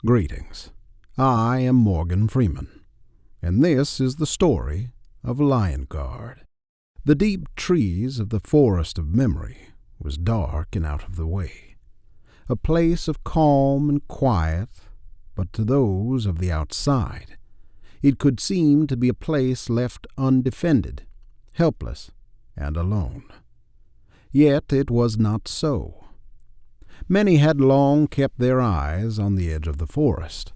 Greetings. I am Morgan Freeman, and this is the story of Lion Guard. The deep trees of the forest of memory was dark and out of the way, a place of calm and quiet, but to those of the outside, it could seem to be a place left undefended, helpless, and alone. Yet it was not so. Many had long kept their eyes on the edge of the forest,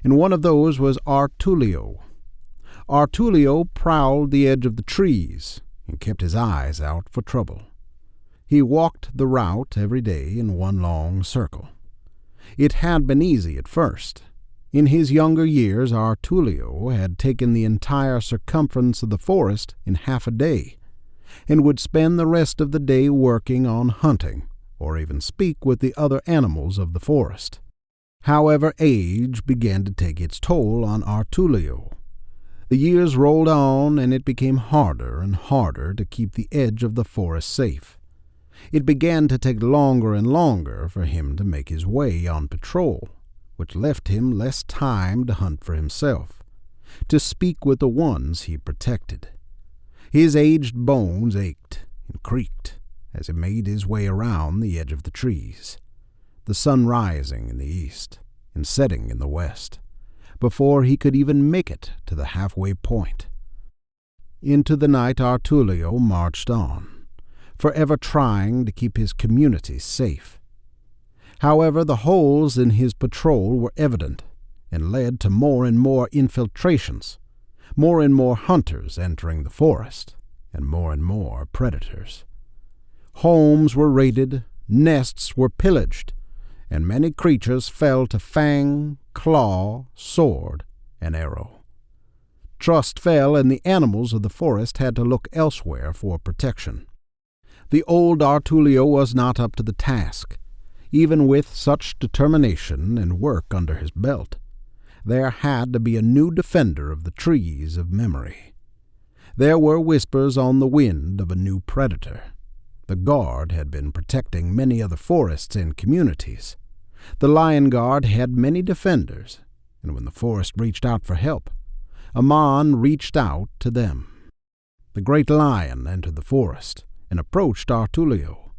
and one of those was Artulio. Artulio prowled the edge of the trees and kept his eyes out for trouble. He walked the route every day in one long circle. It had been easy at first. In his younger years, Artulio had taken the entire circumference of the forest in half a day, and would spend the rest of the day working on hunting, or even speak with the other animals of the forest. However, age began to take its toll on Artulio. The years rolled on, and it became harder and harder to keep the edge of the forest safe. It began to take longer and longer for him to make his way on patrol, which left him less time to hunt for himself, to speak with the ones he protected. His aged bones ached and creaked as he made his way around the edge of the trees, the sun rising in the east and setting in the west, before he could even make it to the halfway point. Into the night Artulio marched on, forever trying to keep his community safe. However, the holes in his patrol were evident and led to more and more infiltrations, more and more hunters entering the forest, and more predators. Homes were raided, nests were pillaged, and many creatures fell to fang, claw, sword, and arrow. Trust fell, and the animals of the forest had to look elsewhere for protection. The old Artulio was not up to the task. Even with such determination and work under his belt, there had to be a new defender of the trees of memory. There were whispers on the wind of a new predator. The Guard had been protecting many other forests and communities. The Lion Guard had many defenders, and when the forest reached out for help, Amon reached out to them. The great lion entered the forest and approached Artulio.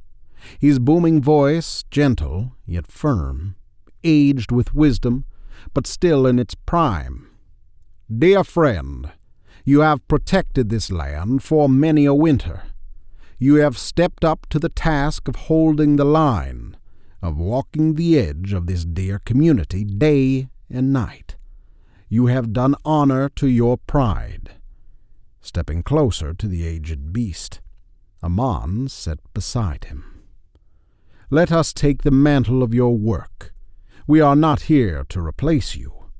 His booming voice, gentle yet firm, aged with wisdom, but still in its prime. "Dear friend, you have protected this land for many a winter. You have stepped up to the task of holding the line, of walking the edge of this dear community day and night. You have done honor to your pride." Stepping closer to the aged beast, Amon sat beside him. "Let us take the mantle of your work. We are not here to replace you.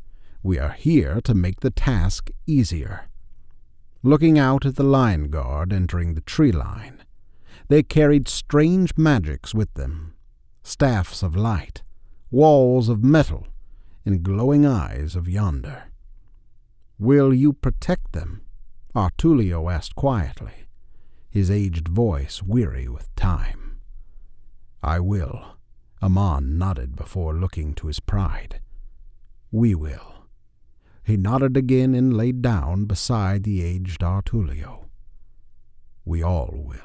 We are here to make the task easier." Looking out at the Lion Guard entering the tree line, they carried strange magics with them, staffs of light, walls of metal, and glowing eyes of yonder. "Will you protect them?" Artulio asked quietly, his aged voice weary with time. "I will," Amon nodded before looking to his pride. "We will." He nodded again and laid down beside the aged Artulio. "We all will."